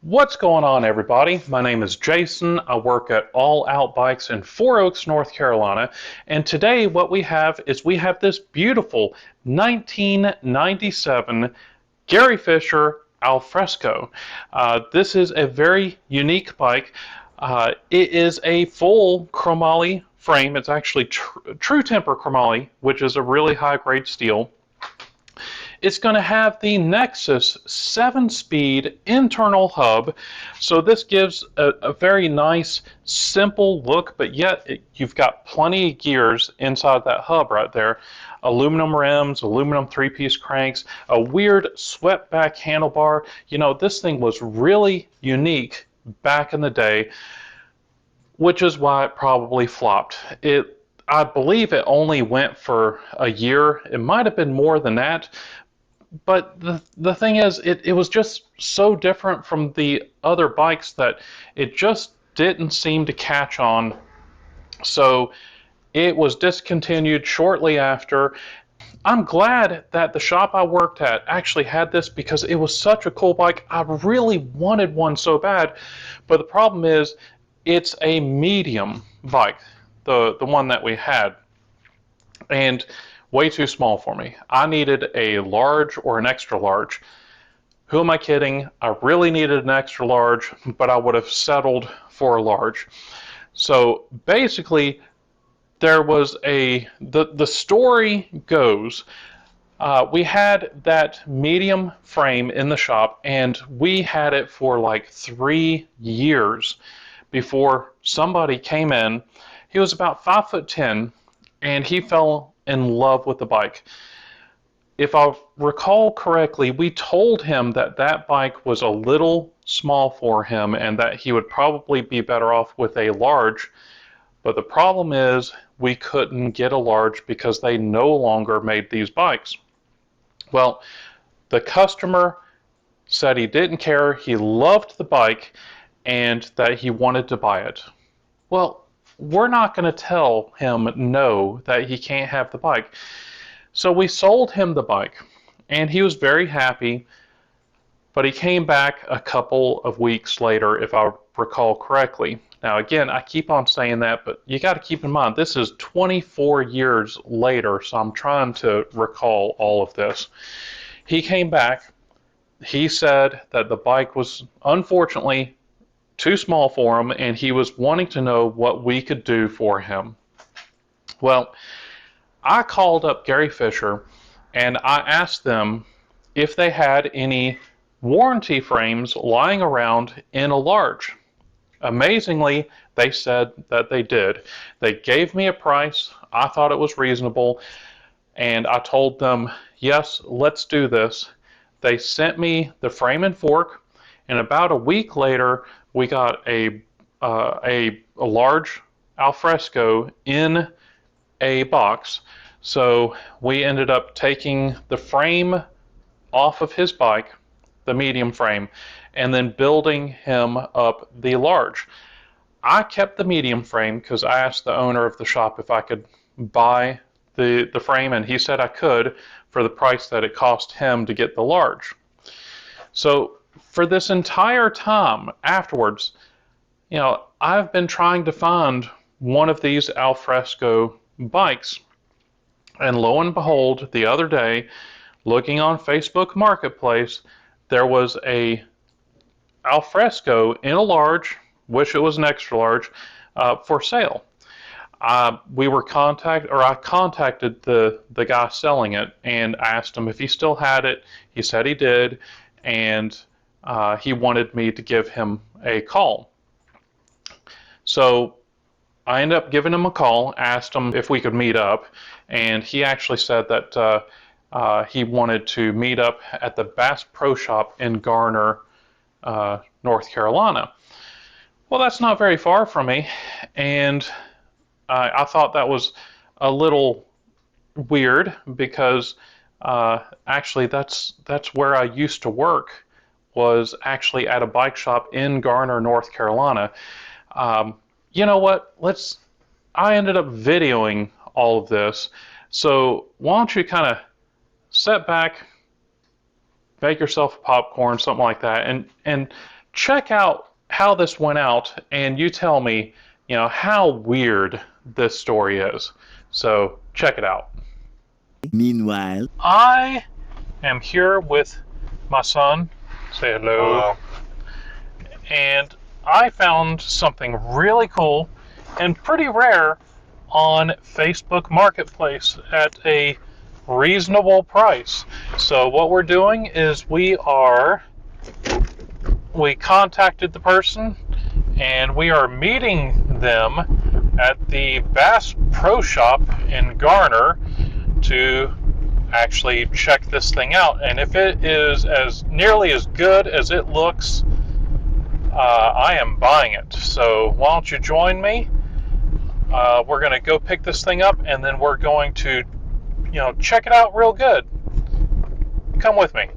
What's going on, everybody? My name is Jason. I work at All Out Bikes in Four Oaks, North Carolina. And today what we have is this beautiful 1997 Gary Fisher Alfresco. This is a very unique bike. It is a full chromoly frame. It's actually true temper chromoly, which is a really high grade steel. It's going to have the Nexus 7-speed internal hub. So this gives a very nice, simple look, but yet you've got plenty of gears inside that hub right there. Aluminum rims, aluminum three-piece cranks, a weird swept back handlebar. You know, this thing was really unique back in the day, which is why it probably flopped. I believe it only went for a year. It might have been more than that. But the thing is, it was just so different from the other bikes that it just didn't seem to catch on. So it was discontinued shortly after. I'm glad that the shop I worked at actually had this because it was such a cool bike. I really wanted one so bad. But the problem is, it's a medium bike, the one that we had. And way too small for me. I needed a large or an extra large. Who am I kidding? I really needed an extra large, but I would have settled for a large. So basically, there was the story goes, we had that medium frame in the shop, and we had it for like 3 years before somebody came in. He was about 5'10", and he fell in love with the bike. If I recall correctly, we told him that that bike was a little small for him and that he would probably be better off with a large. But the problem is we couldn't get a large because they no longer made these bikes. Well, the customer said he didn't care, he loved the bike, and that he wanted to buy it. Well, we're not going to tell him no, that he can't have the bike. So we sold him the bike, and he was very happy, but he came back a couple of weeks later, if I recall correctly. Now, again, I keep on saying that, but you got to keep in mind, this is 24 years later, so I'm trying to recall all of this. He came back. He said that the bike was, unfortunately, too small for him, and he was wanting to know what we could do for him. Well, I called up Gary Fisher and I asked them if they had any warranty frames lying around in a large. Amazingly, they said that they did. They gave me a price. I thought it was reasonable, and I told them, yes, let's do this. They sent me the frame and fork, and about a week later, we got a large Alfresco in a box. So we ended up taking the frame off of his bike, the medium frame, and then building him up the large. I kept the medium frame because I asked the owner of the shop if I could buy the frame, and he said I could for the price that it cost him to get the large. So for this entire time afterwards, you know, I've been trying to find one of these Alfresco bikes. And lo and behold, the other day, looking on Facebook Marketplace, there was a Alfresco in a large, wish it was an extra large, for sale. I contacted the guy selling it and asked him if he still had it. He said he did, and he wanted me to give him a call. So I ended up giving him a call, asked him if we could meet up, and he actually said that he wanted to meet up at the Bass Pro Shop in Garner, North Carolina. Well, that's not very far from me, and I thought that was a little weird because actually that's where I used to work, was actually at a bike shop in Garner, North Carolina. You know what? I ended up videoing all of this. So why don't you kind of sit back, make yourself popcorn, something like that, and check out how this went out, and you tell me, how weird this story is. So check it out. Meanwhile, I am here with my son. Say hello. And I found something really cool and pretty rare on Facebook Marketplace at a reasonable price. So what we're doing is we contacted the person, and we are meeting them at the Bass Pro Shop in Garner to actually check this thing out. And if it is as nearly as good as it looks, I am buying it. So why don't you join me? We're going to go pick this thing up, and then we're going to, check it out real good. Come with me.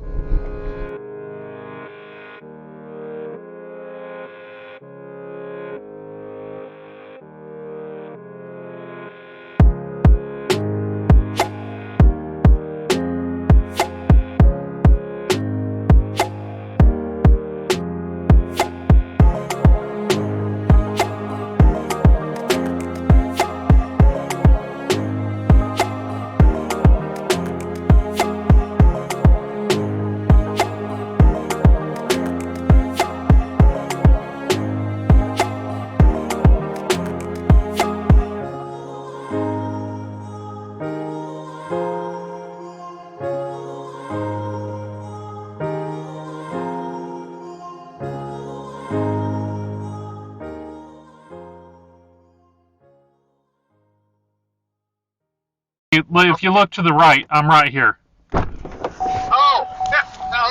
If you look to the right, I'm right here. Oh,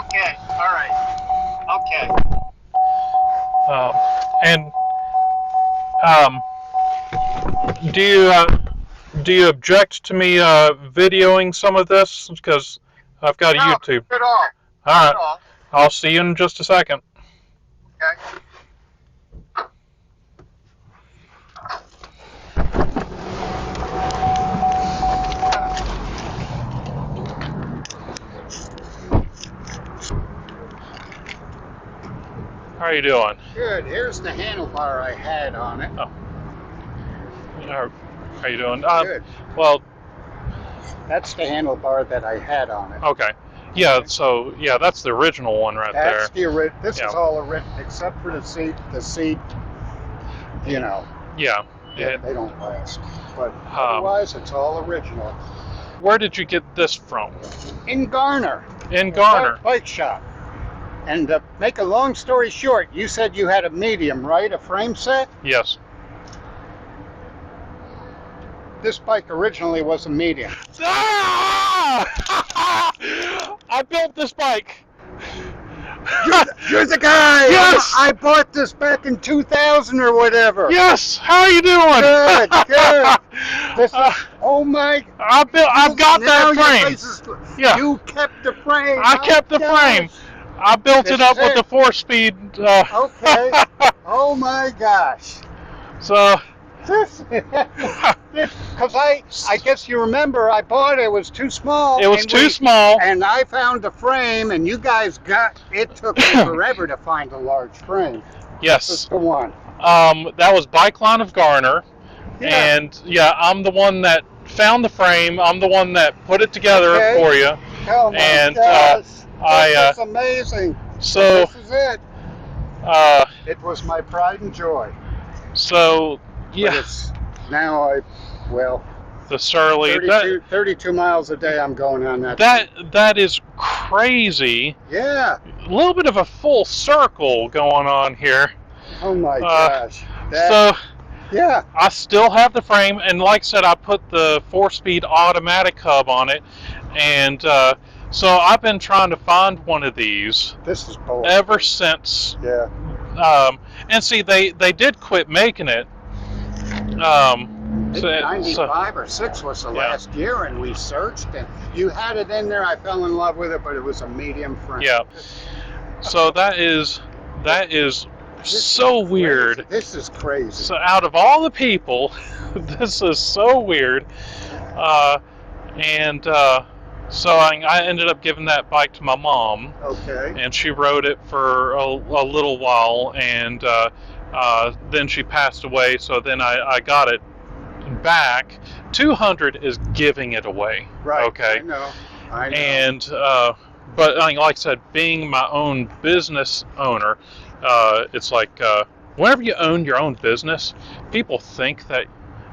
okay, all right, okay. Do you object to me videoing some of this? Because I've got a YouTube. Not at all. All right. At all. I'll see you in just a second. Okay. How are you doing? Good. Here's the handlebar I had on it. Oh. How are you doing? Good. Well, that's the handlebar that I had on it. Okay. Yeah. So that's the original one right there. That's the original. This is all original, except for the seat. The seat, Yeah. they don't last. But otherwise, it's all original. Where did you get this from? In Garner. In Garner. Bike shop. And to make a long story short, you said you had a medium, right? A frame set? Yes. This bike originally was a medium. Ah! I built this bike. You're the guy. Yes. I bought this back in 2000 or whatever. Yes. How are you doing? Good. Good. This is, oh my. I've got that frame. Yeah. You kept the frame. I kept the frame. I built it up with the 4-speed. Okay. Oh my gosh. So. Because I guess you remember I bought it was too small. It was too small. And I found the frame, and you guys it took me forever to find a large frame. Yes. This is the one. That was Bike Line of Garner. Yeah. And I'm the one that found the frame. I'm the one that put it together for you. Oh my and gosh. This is amazing. So this is it. It was my pride and joy. So yeah. Now the Surly 32 miles a day I'm going on that. That is crazy. Yeah. A little bit of a full circle going on here. Oh my gosh. Yeah. I still have the frame, and like I said, I put the 4-speed automatic hub on it, and so I've been trying to find one of these. This is bullshit. Ever since. Yeah. And see, they did quit making it. 95 or 6 was the last year, and we searched, and you had it in there. I fell in love with it, but it was a medium frame. Yeah. So that is so weird. This is crazy. So out of all the people, this is so weird. So I ended up giving that bike to my mom, Okay. and she rode it for a little while, and then she passed away. So then I got it back. 200 is giving it away. Right. Okay. I know. And but like I said, being my own business owner, it's like whenever you own your own business, people think that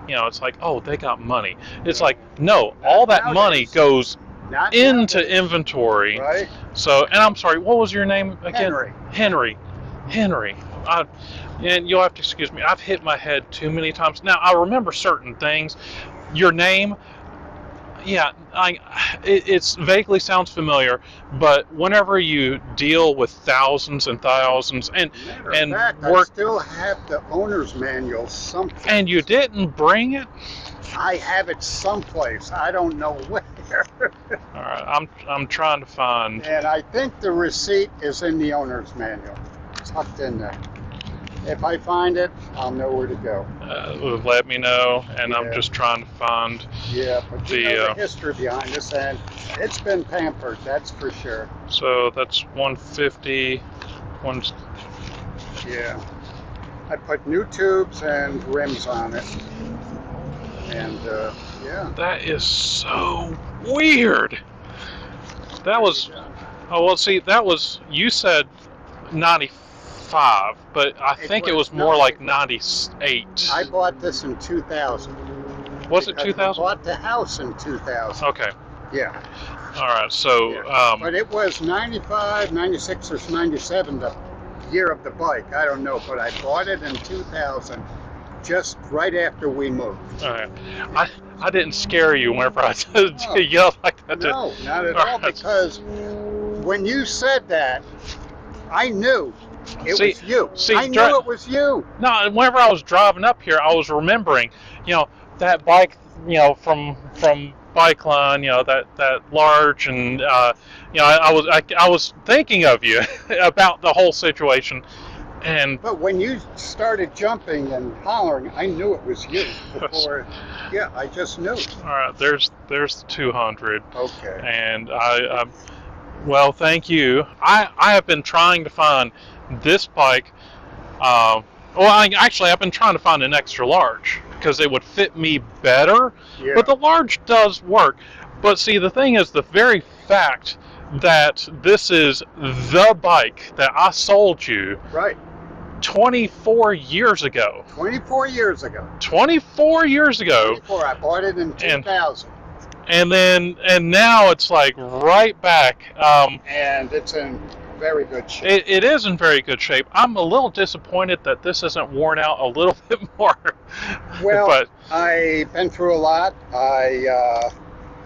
it's like, oh, they got money. It's like, no, all that money nowadays. goes Not into nowadays. inventory. Right. So, and I'm sorry, what was your name again? Henry. Henry. And you'll have to excuse me. I've hit my head too many times. Now I remember certain things. Your name, yeah, it's vaguely sounds familiar, but whenever you deal with thousands and thousands and Matter and of fact, work, I still have the owner's manual someplace. and you didn't bring it. I have it someplace. I don't know where. All right, I'm trying to find. And I think the receipt is in the owner's manual, tucked in there. If I find it, I'll know where to go. Let me know, and I'm Yeah. just trying to find. Yeah, but you know the history behind this, and it's been pampered, that's for sure. So that's 150. Yeah. I put new tubes and rims on it. And, yeah. That is so weird. That was. Oh, well, see, that was. You said 95, but I think it was more like 98. I bought this in 2000. Was it 2000? I bought the house in 2000. Okay. Yeah. All right, so. Yeah. But it was 95, 96, or 97, the year of the bike. I don't know, but I bought it in 2000, just right after we moved. All right. I didn't scare you whenever I yelled like that. No, not at all, because when you said that, I knew it was you. I knew it was you. No, whenever I was driving up here, I was remembering, that bike, from Bike Line, that large, and I was thinking of you about the whole situation. But when you started jumping and hollering, I knew it was you before. Yeah, I just knew. All right, there's the 200. Okay. And well, thank you. I have been trying to find this bike. I've been trying to find an extra large because it would fit me better. Yeah. But the large does work. But see, the thing is, the very fact that this is the bike that I sold you. Right. 24 years ago. 24 years ago. 24 years ago. 24. I bought it in 2000. And now it's like right back. And it's in very good shape. It is in very good shape. I'm a little disappointed that this isn't worn out a little bit more. Well, but I've been through a lot. I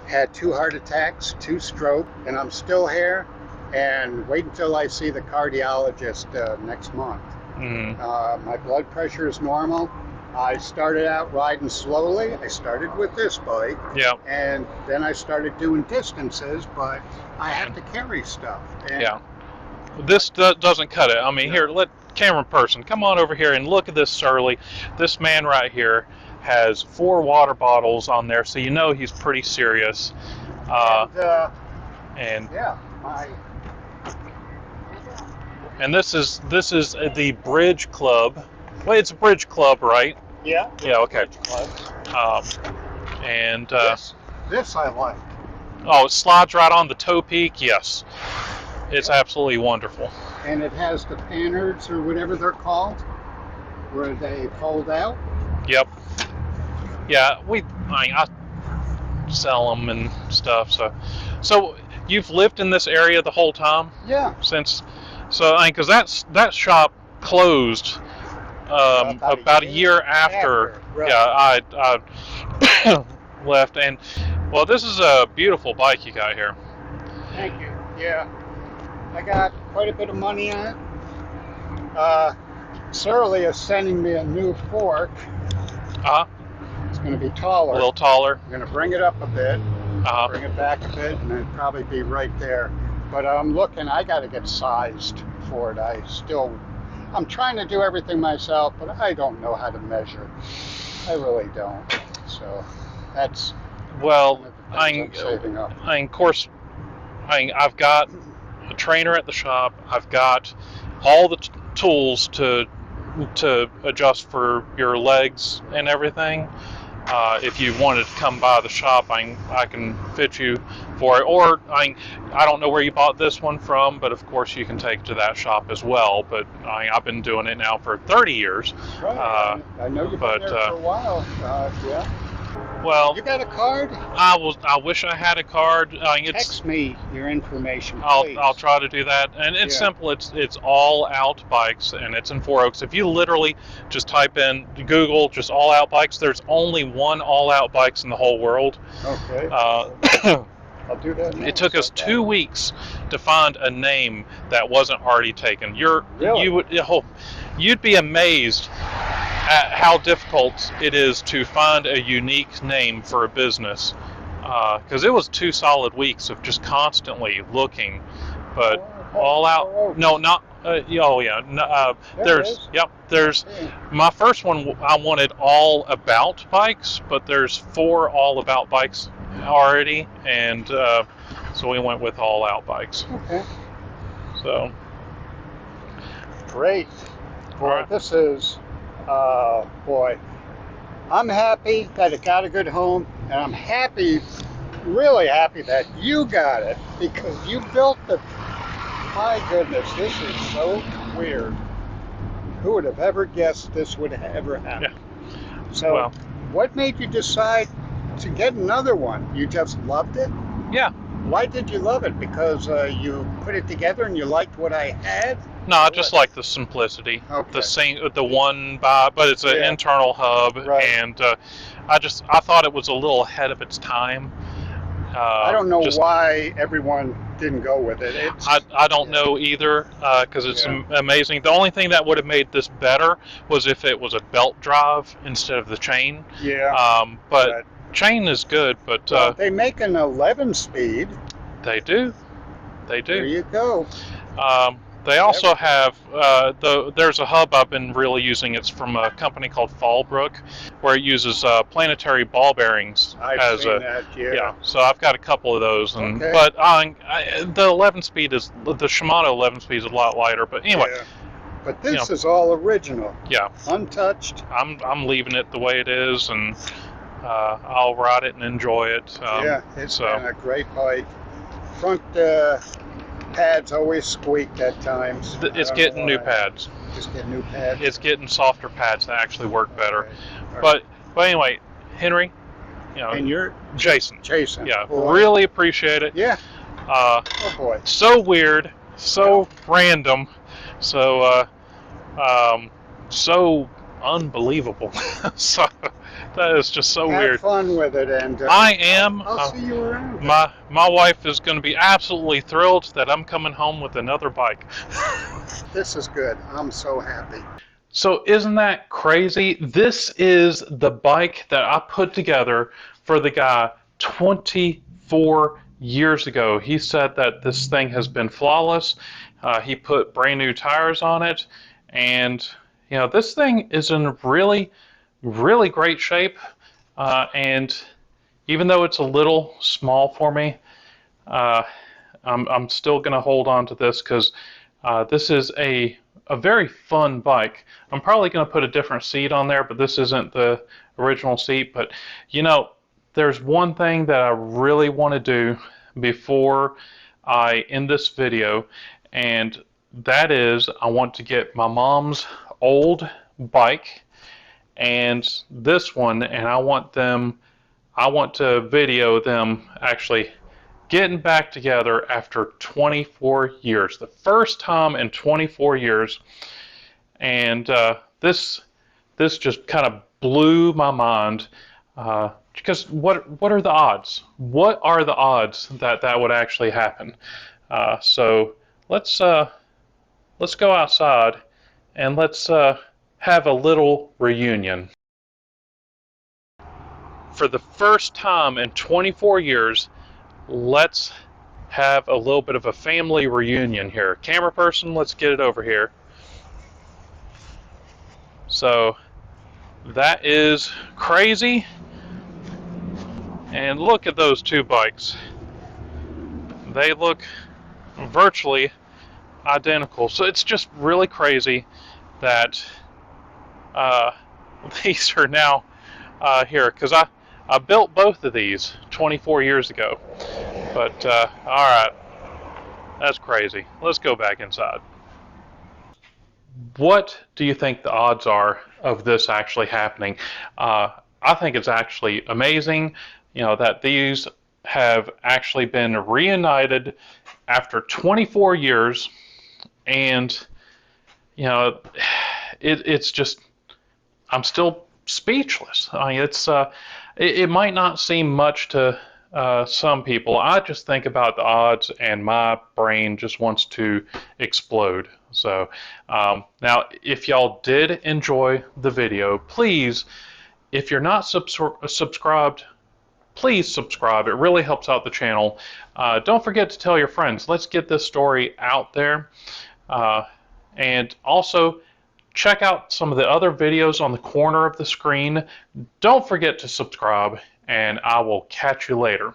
had 2 heart attacks, 2 stroke, and I'm still here. And wait until I see the cardiologist next month. My blood pressure is normal. I started out riding slowly. I started with this bike. Yeah. And then I started doing distances, but I have to carry stuff. And yeah. This doesn't cut it. I mean, here, let camera person come on over here and look at this surly. This man right here has 4 water bottles on there, so you know he's pretty serious. And yeah, and this is the Bridge Club. Well, it's a Bridge Club, right? Yeah. Yeah. Okay. Bridge Club. And this I like. oh, it slides right on the toe peak. Yes, it's absolutely wonderful. And it has the pannards or whatever they're called, where they fold out. Yep. Yeah, I sell them and stuff. So you've lived in this area the whole time? Yeah. Because that shop closed about a year after. Right. Yeah, I left, and well, this is a beautiful bike you got here. Thank you. Yeah, I got quite a bit of money on it. Surly is sending me a new fork. It's going to be taller. A little taller. I'm going to bring it up a bit, bring it back a bit, and then probably be right there. But I'm looking, I got to get sized for it. I'm trying to do everything myself, but I don't know how to measure. I really don't. So that's one of the I'm saving up. Of course, I've got a trainer at the shop. I've got all the tools to adjust for your legs and everything. If you wanted to come by the shop, I can fit you for it. Or I don't know where you bought this one from, but of course you can take it to that shop as well. But I've been doing it now for 30 years. Right. I know you've been there for a while. Yeah. Well, You got a card? I wish I had a card. Text me your information, please. I'll try to do that, and it's simple. It's all out bikes, and it's in Four Oaks. If you literally just type in Google just all out bikes, there's only one all out bikes in the whole world. Okay. I'll do that now. It took us 2 weeks to find a name that wasn't already taken. You'd be amazed at how difficult it is to find a unique name for a business, because it was 2 solid weeks of just constantly looking. But all out, no, not there's my first one. I wanted all about bikes, but there's 4 all about bikes already, and so we went with all out bikes. Okay. So great. Boy, this is boy, I'm happy that it got a good home, and I'm happy, really happy that you got it, because you built the, my goodness, this is so weird. Who would have ever guessed this would ever happen? Yeah. So what made you decide to get another one? You just loved it? Yeah. Why did you love it? Because you put it together and you liked what I had? No, I just like the simplicity. Okay. The one but it's an internal hub, and I thought it was a little ahead of its time. I don't know why everyone didn't go with it. I don't know either, because it's amazing. The only thing that would have made this better was if it was a belt drive instead of the chain. Yeah. But chain is good, but they make an 11-speed. They do. There you go. They also have there's a hub I've been really using. It's from a company called Fallbrook, where it uses planetary ball bearings I've seen that. Yeah. So I've got a couple of those, and but the 11-speed is the Shimano 11-speed is a lot lighter. But anyway. Yeah. But this is all original. Yeah. Untouched. I'm leaving it the way it is, and I'll ride it and enjoy it. It's been a great bike. Front pads always squeaked at times. It's getting new pads. Just get new pads. It's getting softer pads that actually work better. Right. But anyway, Henry, and you're Jason. Yeah. Really appreciate it. Yeah. Oh boy. So weird, so random, so so unbelievable. So that is just so weird. Have fun with it, and I am. I'll see you around. My wife is going to be absolutely thrilled that I'm coming home with another bike. This is good. I'm so happy. So isn't that crazy? This is the bike that I put together for the guy 24 years ago. He said that this thing has been flawless. He put brand new tires on it, and this thing is in really, really great shape. And even though it's a little small for me, I'm still going to hold on to this, because this is a very fun bike. I'm probably going to put a different seat on there, but this isn't the original seat. But there's one thing that I really want to do before I end this video, and that is I want to get my mom's old bike and this one, and I want to video them actually getting back together after 24 years. The first time in 24 years. And this just kind of blew my mind, because what are the odds? What are the odds that would actually happen? So let's go outside and let's have a little reunion. For the first time in 24 years, let's have a little bit of a family reunion here. Camera person, let's get it over here. So that is crazy. And look at those two bikes. They look virtually identical. So it's just really crazy that these are now here, because I built both of these 24 years ago. But all right, that's crazy. Let's go back inside. What do you think the odds are of this actually happening? I think it's actually amazing, that these have actually been reunited after 24 years, and it's just, I'm still speechless. I mean, it might not seem much to some people. I just think about the odds, and my brain just wants to explode. So now, if y'all did enjoy the video, please, if you're not subscribed, please subscribe. It really helps out the channel. Don't forget to tell your friends. Let's get this story out there. And also, check out some of the other videos on the corner of the screen. Don't forget to subscribe, and I will catch you later.